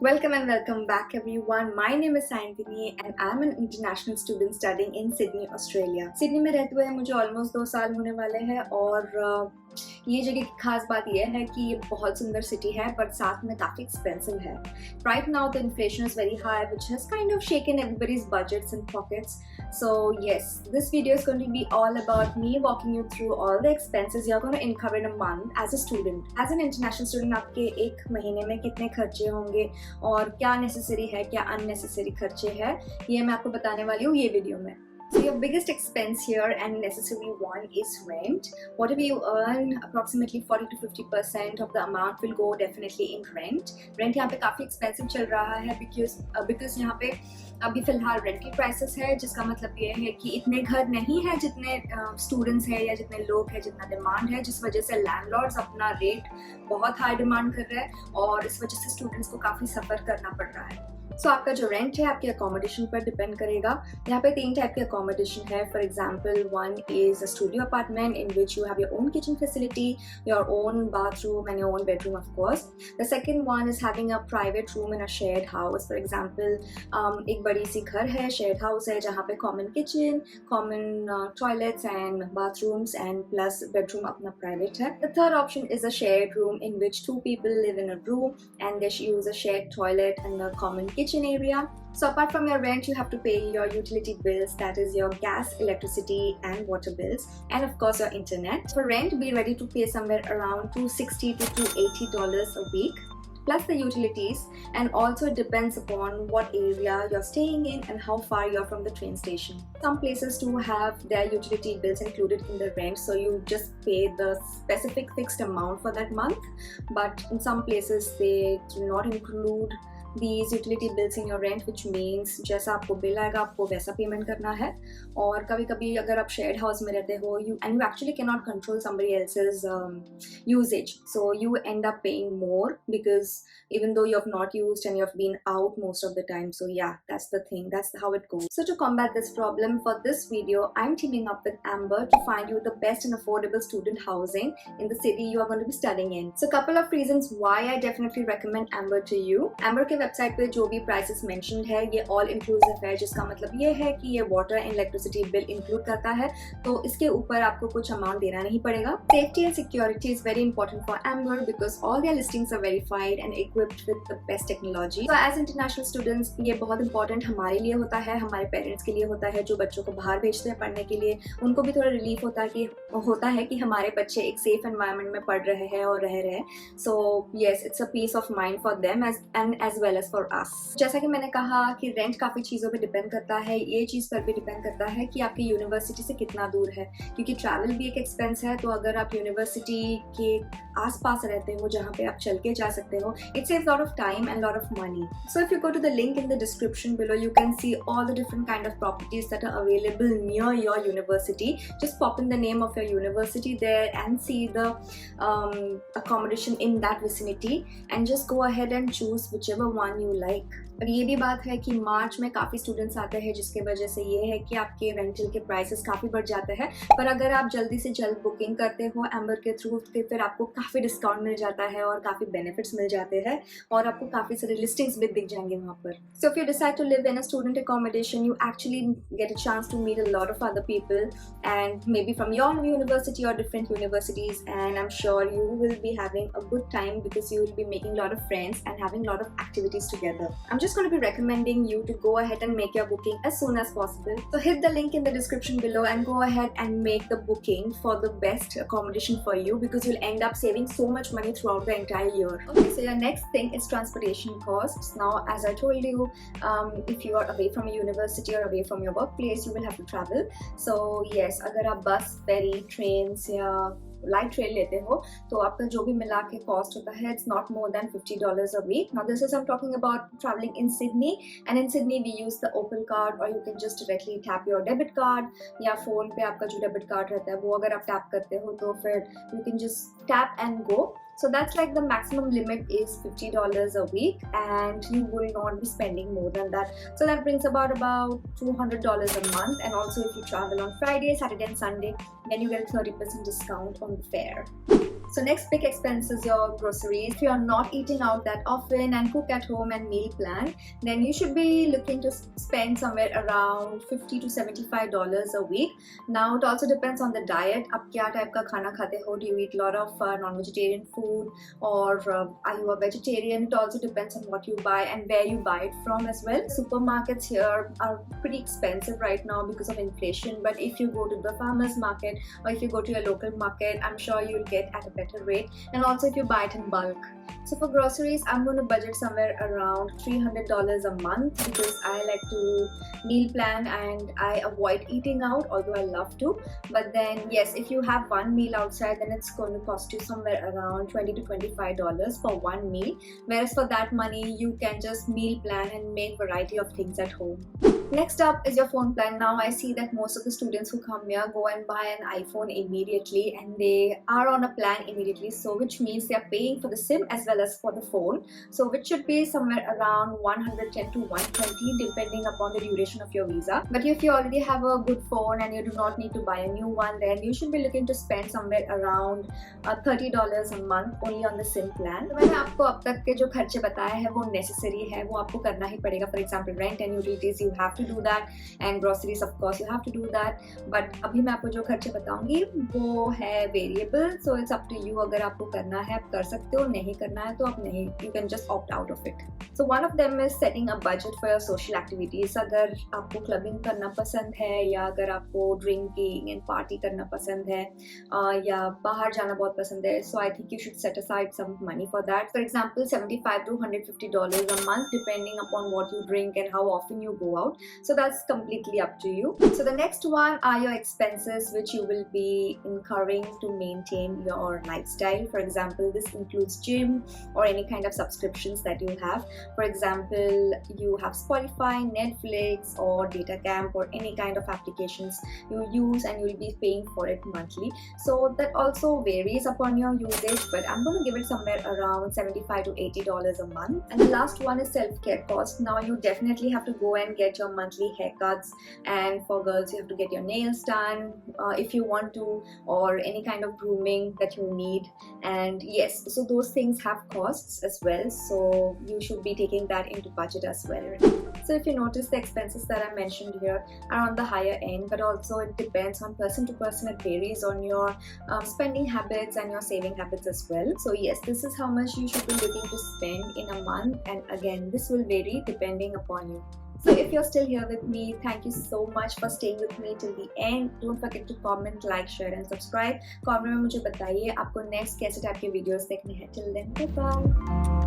Welcome and welcome back everyone. My name is Saintini and I'm an international student studying in Sydney, Australia. Sydney में रहते हुए मुझे almost 2 साल होने वाले हैं और ये जगह की खास बात यह है कि ये बहुत सुंदर सिटी है पर साथ में काफ़ी एक्सपेंसिव है. Right now the inflation is very high which has kind of shaken everybody's budgets and pockets. So yes, this video is going to be all about me walking you through all the expenses you're going to incur in a month as a student. As an international student आपके एक महीने में कितने खर्चे होंगे और क्या necessary है क्या अननेसेसरी खर्चे हैं ये मैं आपको बताने वाली हूँ ये वीडियो में. So your biggest expense here and necessary one is rent. Whatever you earn, approximately 40 to 50% of the amount will go definitely in rent. Rent यहाँ पे काफ़ी expensive चल रहा है because यहाँ पे अभी फ़िलहाल rent की prices है जिसका मतलब ये है कि इतने घर नहीं है जितने students हैं या जितने लोग हैं जितना demand है जिस वजह से landlords अपना rate बहुत high demand कर रहे हैं और इस वजह से students को काफ़ी सफ़र करना पड़ रहा है. So आपका जो रेंट है आपकी अकोमोडेशन पर डिपेंड करेगा. यहाँ पे 3 टाइप की अकोमोडेशन है. For example one is a studio apartment in which you have your own kitchen facility, your own bathroom and your own bedroom of course. The second one is having a private room in a shared house. For example एक बड़ी सी घर है, shared house है जहाँ पे common kitchen, common toilets and bathrooms and plus bedroom अपना private है. The third option is a shared room in which 2 people live in a room and they use a shared toilet and a common kitchen area. So apart from your rent, you have to pay your utility bills, that is your gas, electricity and water bills, and of course your internet. For rent, be ready to pay somewhere around $260 to $280 a week, plus the utilities, and also it depends upon what area you're staying in and how far you're from the train station. Some places do have their utility bills included in the rent, so you just pay the specific fixed amount for that month, but in some places they do not include these utility bills in your rent, which means जैसा आपको bill आएगा आपको वैसा payment करना है. और कभी कभी अगर आप शेयर्ड हाउस में रहते हो you actually cannot control somebody else's usage, so you end up paying more because even though you have not used and you have been out most of the time. So yeah, that's the thing, that's how it goes. So to combat this problem, for this video I'm teaming up with Amber to find you the best and affordable student housing in the city you are going to be studying in. So couple of reasons why I definitely recommend Amber to you. Amber के website पे जो भी prices mentioned है ये all inclusive है, जिसका मतलब ये है कि ये water and electricity bill include करता है, तो इसके ऊपर आपको कुछ अमाउंट देना नहीं पड़ेगा. Safety and security is very important for Amber because all their listings are verified and equipped with the best technology. So as international students ये बहुत इंपॉर्टेंट हमारे लिए होता है, हमारे पेरेंट्स के लिए होता है जो बच्चों को बाहर भेजते हैं पढ़ने के लिए. उनको भी थोड़ा रिलीफ होता है कि हमारे बच्चे एक सेफ एनवायरनमेंट में पढ़ रहे हैं और रह रहे हैं. So yes, it's a peace of mind for them as well as for us. जैसा कि मैंने कहा कि रेंट काफ़ी चीज़ों पे डिपेंड करता है, ये चीज़ पर भी डिपेंड करता है कि आपकी यूनिवर्सिटी से कितना दूर है, क्योंकि ट्रैवल भी एक एक्सपेंस है. तो अगर आप यूनिवर्सिटी के आसपास रहते हो जहाँ पे आप चल के जा सकते हो, it saves lot of time and lot of money. So if you go to the link in the description below you can see all the different kind of properties that are available near your university. Just pop in the name of your university there and see the accommodation in that vicinity and just go ahead and choose whichever one you like. और ये भी बात है कि मार्च में काफ़ी students आते हैं जिसके वजह से ये है कि आपके रेंटल के प्राइसेस काफ़ी बढ़ जाते हैं. पर अगर आप जल्दी से जल्द बुकिंग करते हो एम्बर के थ्रू तो फिर आपको काफ़ी डिस्काउंट मिल जाता है और काफ़ी बेनिफिट्स मिल जाते हैं और आपको काफ़ी सारे लिस्टिंग्स भी दिख जाएंगे वहाँ पर. So if you decide to live in a student accommodation you actually get a chance to meet a lot of other people and maybe from your university or different universities, and I'm sure you will be having a good time because you will be making a lot of friends and having a lot of activities together. I'm just going to be recommending you to go ahead and make your booking as soon as possible. So hit the link in the description below and go ahead and make the booking for the best accommodation for you because you'll end up saving so much money throughout the entire year. Okay, so your next thing is transportation costs. Now as I told you, if you are away from a university or away from your workplace, you will have to travel. So yes, अगर आप बस, फेरी, trains या light train लेते हो तो आपका जो भी मिला के कॉस्ट होता है it's not more than $50 a week. Now this is I'm talking about traveling in Sydney, and in Sydney we use the Opal card or you can just directly tap your debit card या phone पे आपका जो debit card रहता है वो अगर आप tap करते हो तो फिर you can just tap and go. So that's like the maximum limit is $50 a week and you will not be spending more than that. So that brings about $200 a month, and also if you travel on Friday, Saturday and Sunday then you get a 30% discount on the fare. So next big expense is your groceries. If you are not eating out that often and cook at home and meal plan, then you should be looking to spend somewhere around $50 to $75 a week. Now it also depends on the diet. आप क्या type का खाना खाते हो? Do you eat a lot of non-vegetarian food, or are you a vegetarian? It also depends on what you buy and where you buy it from as well. Supermarkets here are pretty expensive right now because of inflation, but if you go to the farmers market or if you go to your local market, I'm sure you'll get at a better rate, and also if you buy it in bulk. So for groceries, I'm going to budget somewhere around $300 a month because I like to meal plan and I avoid eating out, although I love to. But then yes, if you have one meal outside, then it's going to cost you somewhere around $20 to $25 for one meal, whereas for that money you can just meal plan and make variety of things at home. Next up is your phone plan. Now I see that most of the students who come here go and buy an iPhone immediately, and they are on a plan immediately, so which means they are paying for the SIM as well as for the phone, so which should be somewhere around $110 to $120 depending upon the duration of your visa. But if you already have a good phone and you do not need to buy a new one, then you should be looking to spend somewhere around $30 a month only on the SIM plan. तो मैंने आपको अब तक के जो खर्चे बताए हैं वो necessary है, वो आपको करना ही पड़ेगा. For example, rent and utilities, you have to do that, and groceries of course you have to do that. But अभी मैं आपको जो खर्चे बताऊंगी वो है variable, so it's up to you. अगर आपको करना है आप कर सकते हो, नहीं करना है तो आप नहीं, you can just opt out of it. So one of them is setting a budget for your social activities. अगर आपको clubbing करना पसंद है, या अगर आपको drinking and party करना पसंद है, या बाहर जाना बहुत पसंद है, so I think you should set aside some money for that. For example, $75 to $150 a month depending upon what you drink and how often you go out. So that's completely up to you. So the next one are your expenses which you will be incurring to maintain your lifestyle. For example, this includes gym or any kind of subscriptions that you have. For example, you have Spotify, Netflix or Datacamp or any kind of applications you use, and you'll be paying for it monthly. So that also varies upon your usage, but I'm going to give it somewhere around $75 to $80 a month. And the last one is self-care cost. Now you definitely have to go and get your monthly haircuts, and for girls you have to get your nails done if you want to, or any kind of grooming that you need. And yes, so those things have costs as well, so you should be taking that into budget as well. So if you notice, the expenses that I mentioned here are on the higher end, but also it depends on person to person. It varies on your spending habits and your saving habits as well. So yes, this is how much you should be looking to spend in a month, and again this will vary depending upon you. So if you're still here with me, thank you so much for staying with me till the end. Don't forget to comment, like, share and subscribe. Comment में मुझे बताइए आपको next कैसे type के videos देखने हैं. Till then, bye bye.